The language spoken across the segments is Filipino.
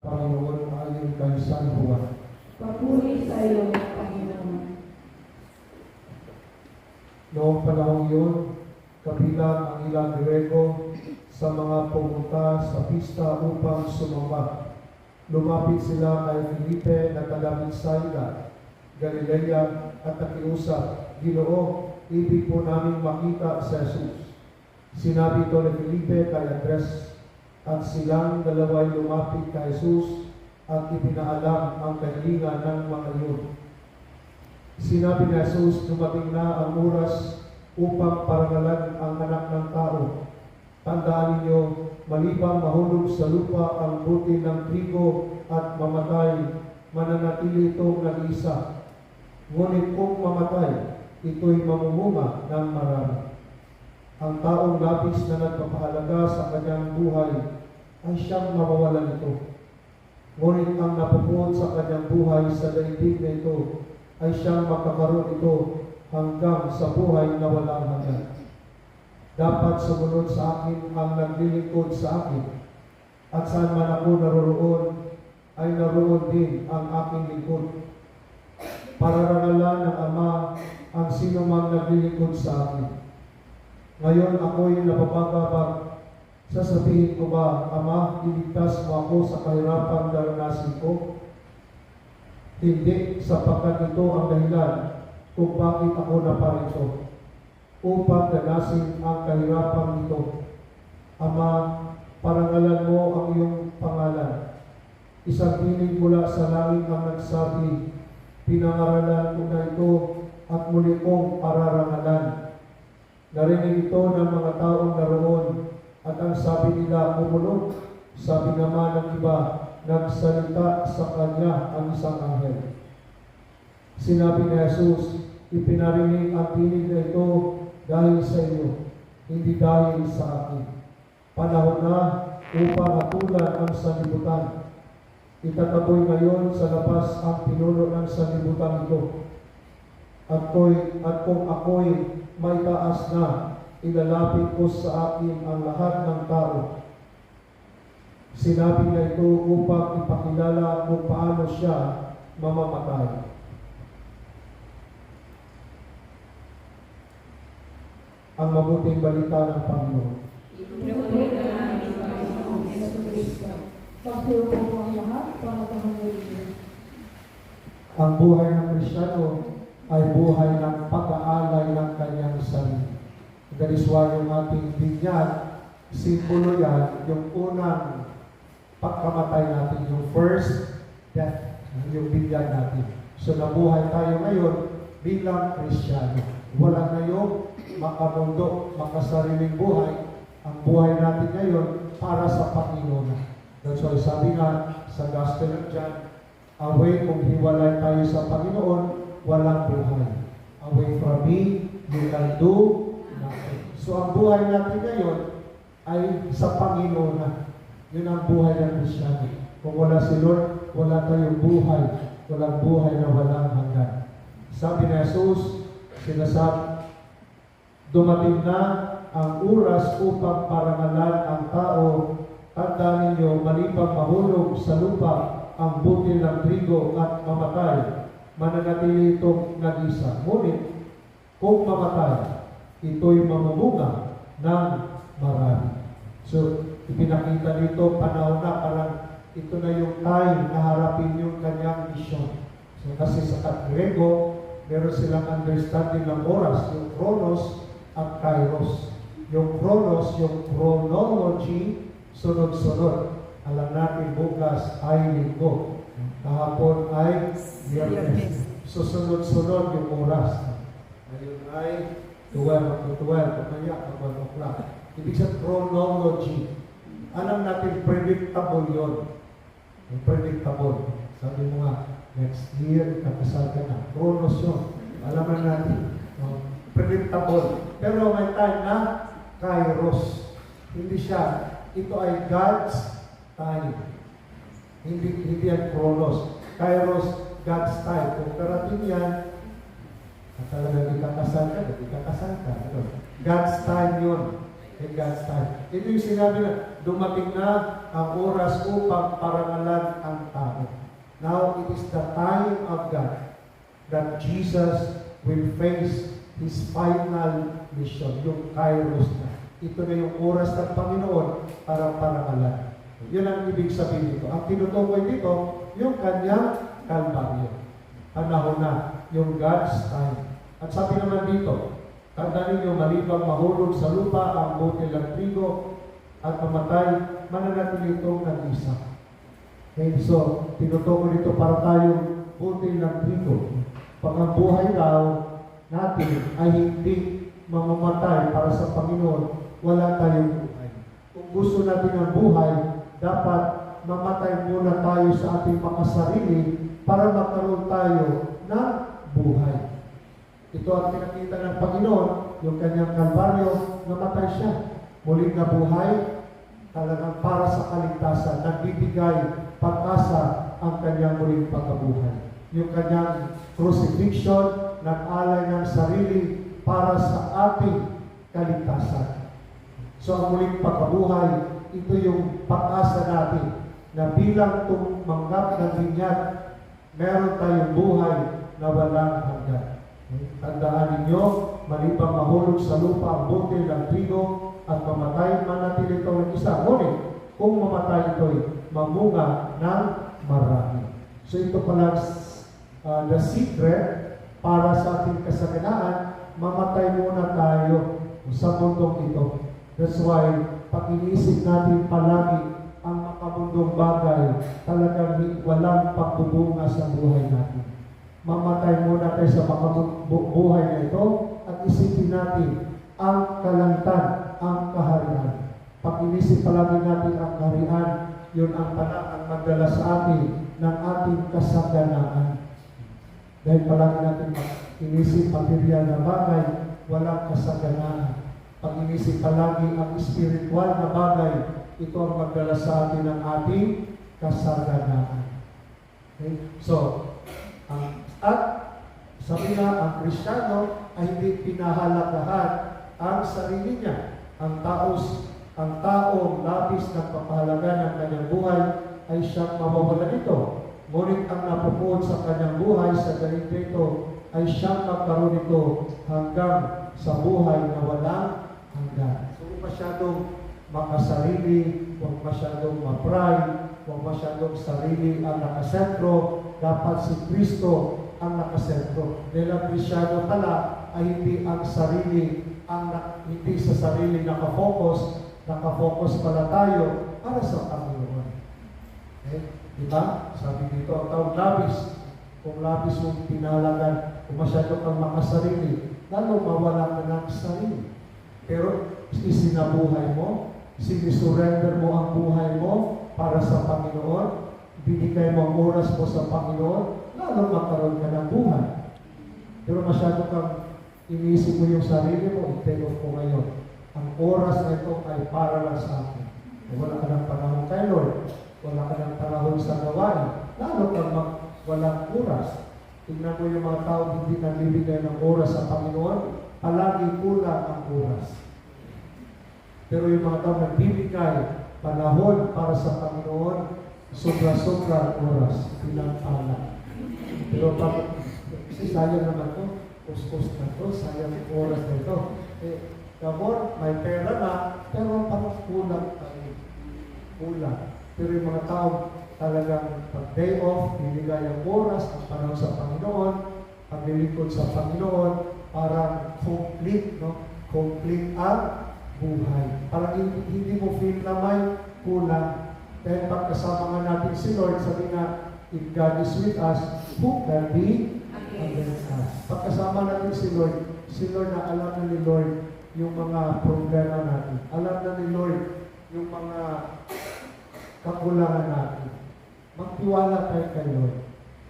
Panginoon ayon kay San Juan. Papuri sa iyo, Panginoon. Noong panahon yun, kabilang ang ilang Grego sa mga pumunta sa pista upang sumamba. Lumapit sila kay Felipe na taga Bethsaida, Galilea, at nakiusap, "Ginoo, ibig po namin makita si Jesus." Sinabi ito ni Felipe kay Andres, at silang dalawa'y lumapit kay Jesus at ipinaalam ang kahilingan ng mga iyon. Sinabi ni Jesus, "Dumating na ang oras upang parangalan ang anak ng tao. Tandaan ninyo, malibang mahulog sa lupa ang buti ng trigo at mamatay, mananatili itong nag-isa. Ngunit kung mamatay, ito'y mamumunga ng marami. Ang taong labis na nagpapahalaga sa kanyang buhay ay siyang mawawalan ito. Ngunit ang napupuot sa kanyang buhay sa daigdig na ito ay siyang makakaroon ito hanggang sa buhay na walang hanggan. Dapat sumunod sa akin ang naglilingkod sa akin, at saan man ako naroroon, ay naroon din ang aking lingkod. Pararangalan ng Ama ang sino mang naglilingkod sa akin. Ngayon ako'y napapagabag. Sasabihin ko ba, Ama, iligtas mo ako sa kahirapang daranasin ko? Hindi, sapagkat ito ang dahilan kung bakit ako naparito, upang danasin ang kahirapan nito. Ama, parangalan mo ang iyong pangalan. Isang piling mula sa langit ang nagsabi, "Pinangaralan ko na ito at muli kong pararangalan." Narinig ito ng mga taong naroon, at ang sabi nila umulog. Sabi naman ng iba, nagsalita sa kanya ang isang anghel. Sinabi ni Jesus, "Ipinarinig ang tinig na ito dahil sa iyo, hindi dahil sa akin. Panahon na upang hatulan ang sanlibutan. Itataboy ngayon sa labas ang pinuno ng sanlibutan ito. At kung ako'y may taas na, ilalapit ko sa akin ang lahat ng tao." Sinabi niya ito upang ipakilala kung paano siya mamamatay. Ang mabuting balita ng Panginoon. Pinupuri ka namin, Panginoong Jesucristo. Pagsuko mo ang lahat para pangalayin. Ang buhay ng Kristiyano ay buhay ng pag-aalay ng kanyang sarili. That is why yung ating binyag, simbolo yan, yung unang pagkamatay natin, yung first death, yung binyag natin. So nabuhay tayo ngayon bilang Kristiyano. Wala ngayong makamundo, makasariling buhay. Ang buhay natin ngayon para sa Panginoon. That's why sabi nga sa Gospel of John, away kung hiwalay tayo sa Panginoon, walang buhay. Away from me, you can do nothing. So ang buhay natin ngayon ay sa Panginoon na. Yun ang buhay ng Kristiyano. Kung wala si Lord, wala tayong buhay. Walang buhay na walang hanggan. Sabi ni Jesus, sinasabi, dumating na ang oras upang parangalan ang tao. Tandaan ninyo, malibang mahulog sa lupa ang butil ng trigo at mamatay, mananatili itong nag-isa. Ngunit, kung mamatay, ito'y mamumunga ng marami. So, ipinakita dito, panahon na, parang ito na yung time na harapin yung kanyang mission. So, kasi sa Grego, meron silang understanding ng oras, yung chronos at kairos. Yung chronos, yung chronology, sunod-sunod. Alam natin bukas ay linggo. Kahapon ay Biyernes. So sunod-sunod yung oras. Ngayon ay 12 to 12. Mamaya, 1 o'clock. Ibig sabihin, chronology. Alam natin, predictable yun. Predictable. Sabi mo nga, next year, kakasal ka na. Chronos yun. Alam na natin. Predictable. Pero may time na kairos. Hindi siya. Ito ay God's time. Hindi yan chronos. Kairos, God's time. Kung karating yan, at talagang ikakasal ka. God's time yun. In God's time. Ito yung sinabi na, dumating na ang oras upang parangalan of God that Jesus will face His final mission, yung Kairos na. Ito na yung oras ng Panginoon para parangalan. Yun ang ibig sabihin dito. Ang tinutukoy dito, yung kanyang Kalbaryo. Panahon na, yung God's time. At sabi naman dito, tandaan ninyo, malibang mahulog sa lupa ang butil ng trigo at mamatay, mananatili itong nag-isa. Okay, so, tinutukoy dito para tayong butil ng trigo. Pag ang buhay daw natin ay hindi mamamatay para sa Panginoon, wala tayong buhay. Kung gusto natin ng buhay, dapat mamatay muna tayo sa ating makasarili para magkaroon tayo ng buhay. Ito ang pinakita ng Panginoon, yung kanyang Kalbaryo, namatay siya. Muling nabuhay, talagang para sa kaligtasan, nagbibigay pag-asa ang kanyang muling pagkabuhay. Yung kanyang crucifixion, nag-alay ng sarili para sa ating kaligtasan. So ang muling pagkabuhay, ito yung pag-asa natin na bilang tumanggap ng binyag, meron tayong buhay na walang hanggan. Tandaan ninyo, malibang mahulog sa lupa ang butil ng trigo at mamatay, manatili ito ng isa. Ngunit, kung mamatay ito'y mamunga ng marami. So ito pala the secret para sa ating kasaganaan, mamatay muna tayo sa mundong ito. That's why, pag inisip natin palagi ang makamundong bagay, talagang walang pagbubunga sa buhay natin. Mamatay muna tayo sa buhay na ito at isipin natin ang kalantan, ang kaharian. Pag inisip palagi natin ang kaharian, yun ang magdala sa atin ng ating kasaganaan. Dahil palagi natin inisip material na bagay, walang kasaganaan. Pag inisip palagi ang spiritual na bagay, ito ang magdala sa atin ng ating kasaganaan. Okay? So, at sabi nga, ang Kristiyano ay hindi pinahalagahan ang sarili niya. Ang taong labis ng papahalaga ng kanyang buhay ay siyang mawawala nito. Ngunit ang napupuot sa kanyang buhay sa ganito ito ay siyang magkaroon nito hanggang sa buhay na walang hanggan. So, huwag masyadong makasarili, huwag masyadong ma-pride, huwag masyadong sarili ang nakasentro. Dapat si Kristo ang nakasentro. Dahil ang Kristyano pala ay hindi ang sarili, hindi sa sarili nakafocus pala tayo para sa Panginoon. Okay? Diba? Sabi dito, ang tawag labis. Kung labis mong pinalagan, kung masyado kang makasarili, lalo mawala ka ng sarili. Pero isinabuhay mo, sinisurrender mo ang buhay mo para sa Panginoon, binigay mo ang oras mo sa Panginoon, lalo magkaroon ka ng buhay. Pero masyado kang iniisip mo yung sarili mo, i-take off ko ngayon. Ang oras na ito ay para lang sa akin. Wala ka ng panahon kay Lord, wala ka ng panahon sa gawain, lalo kang walang oras. Tingnan mo yung mga tao hindi nagbibigay ng oras sa Panginoon, palagi kulang ang oras. Pero yung mga tao nagbibigay panahon para sa Panginoon, sobra-sobra oras, pinag-alak. Pero pag sayang naman to, kuskus na to, sayang oras na ito. The more, may pera na, pero parang kulang tayo. Kulang. Pero yung mga tao talagang pag-day off, binigay ang oras, ang panahon sa Panginoon, paglilingkod sa Panginoon, parang complete, no? Complete ang buhay. Parang hindi mo feel na may kulang. Dahil pagkasama nga natin si Lord, sabi nga, if God is with us, who can be against us? Pagkasama natin si Lord na alam na ni Lord yung mga problema natin. Alam na ni Lord yung mga kakulangan natin. Magtiwala tayo kay Lord.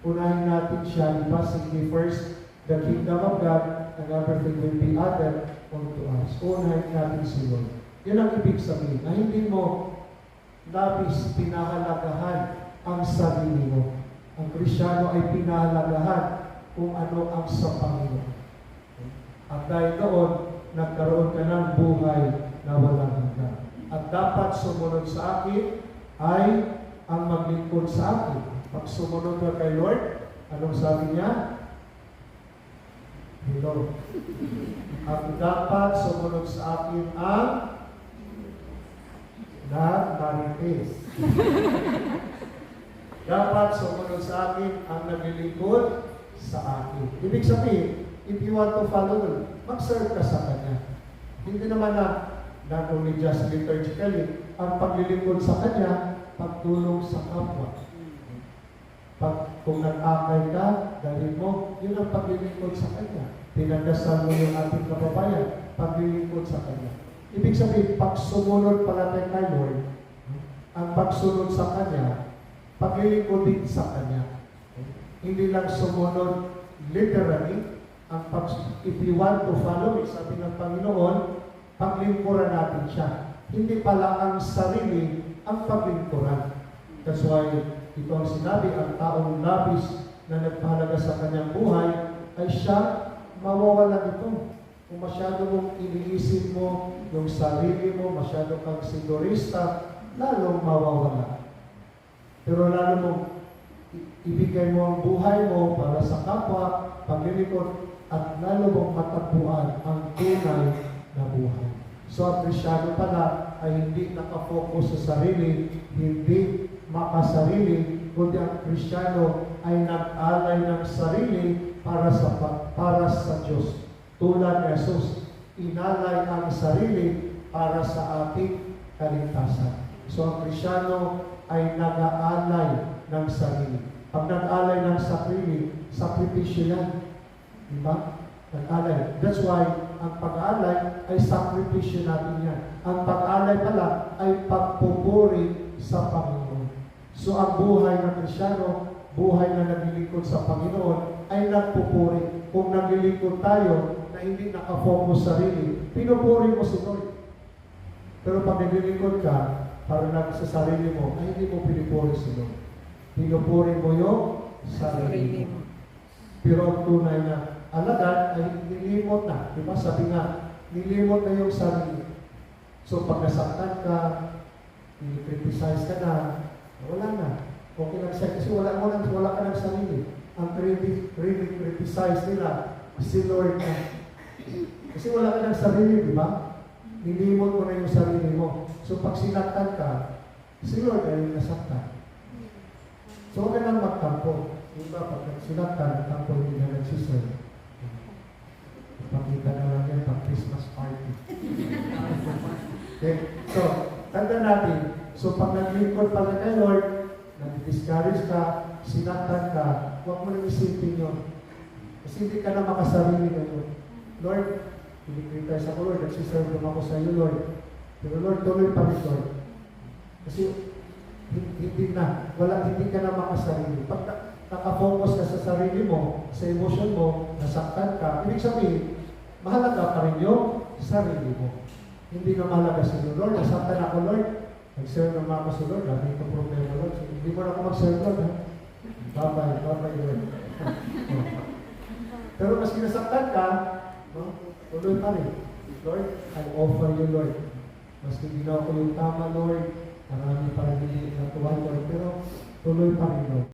Unahin natin siya, diba? Seek ye first the kingdom of God, and everything will be added unto us. Unahin natin si Lord. Yun ang ibig sabihin, na hindi mo labis pinahalagahan ang sarili mo. Ang Kristiyano ay pinahalagahan kung ano ang sa Panginoon. At dahil doon, nagkaroon ka ng buhay na walang hanggan. At dapat sumunod sa akin ay ang maglingkod sa akin. Pag sumunod ka kay Lord, Anong sabi niya? Hello. Ang dapat sumunod sa akin ang narites. Dapat sumunod sa akin ang naglilingkod sa akin. Ibig sabihin, if you want to follow Him, mag-serve ka sa Kanya. Hindi naman na not only just liturgically, ang paglilingkod sa Kanya, pagtulong sa kapwa. Kung nag-akay ka, dalhin mo, yun ang paglilingkod sa Kanya. Pinagdasal mo yung ating kababayan, paglilingkod sa Kanya. Ibig sabihin, pag sumunod pala tayo kay Lord, ang pagsunod sa Kanya, paglilingkod din sa Kanya. Hindi lang sumunod literally, if you want to follow me, sabi ng Panginoon, paglingkuran natin siya. Hindi pala ang sarili ang paglingkuran. That's why ito ang sinabi, ang taong labis na nagpahalaga sa kanyang buhay, ay siya mawawala nito. Kung masyado mong iniisip mo yung sarili mo, masyado kang sigurista, lalong mawawala. Pero lalo mong ibigay mo ang buhay mo para sa kapwa, paglilingkod, at lalo mong matagpuan ang tunay na buhay. So, ang Kristyano pala ay hindi nakafocus sa sarili, hindi makasarili, kundi ang Kristyano ay nag-alay ng sarili para sa Diyos. Tulad ni Jesus, inalay ang sarili para sa ating kaligtasan. So, ang Kristyano ay nag-aalay ng sarili. Pag nag-alay ng sarili, sakripisyo yan. Diba? Nag-alay. That's why, ang pag-alay ay sakripisyo natin yan. Ang pag-alay pala ay pagpupuri sa Panginoon. So, ang buhay ng Kristyano, buhay na naglilingkod sa Panginoon, ay nagpupuri. Kung naglilingkod tayo na hindi nakafocus sa sarili, pinupuri mo si Lord. Pero pag naglilingkod ka, para lang sa sarili mo, ay hindi mo pinupuri si Lord. Pinupuri mo yung sarili mo. Pero ang tunay na alagad ay nilimot na. Diba? Sabi nga, nilimot na yung sarili. So pag nasaktan ka, i-criticize ka na, wala na. Okay lang siya. Kasi wala ka ng sarili. Ang really criticize nila, si Lord na. Kasi wala ka ng sarili, di ba? Nilimot mo na yung sarili mo. So pag sinaktan ka, si Lord ay nasaktan. So huwag ka nang magtampo. Diba? Pag sinaktan, tampo hindi na nagsiserve. Pakita na lang yan pag Christmas party. Okay? So, tanda natin. So pag naglingkod pala kay Lord, nag-discourage ka, sinaktan ka, huwag mo nang isipin yun. Kasi hindi ka na makasarili ngayon. Lord, pinikritay ako, Lord, nagsiserve naman ako sa iyo, Lord. Pero Lord, tuloy pa rin, Lord. Kasi hindi ka na makasarili. Pag nakafocus ka sa sarili mo, sa emosyon mo, nasaktan ka, ibig sabihin, mahalaga pa rin yung sarili mo. Hindi na mahalaga sa iyo, Lord, nasaktan ako, Lord. Nag-serve naman ako sa Lord, dahil ito problema, Lord. So, hindi mo na ako mag-serve, Lord, ha? Bye-bye, Lord. Pero mas kinasaktan ka, no? Tuloy pa rin. Lord, I offer you, Lord. Mas ginawa ko yung tama, Lord. Marami pa rin hindi natuwa, Lord. Pero tuloy pa rin, Lord.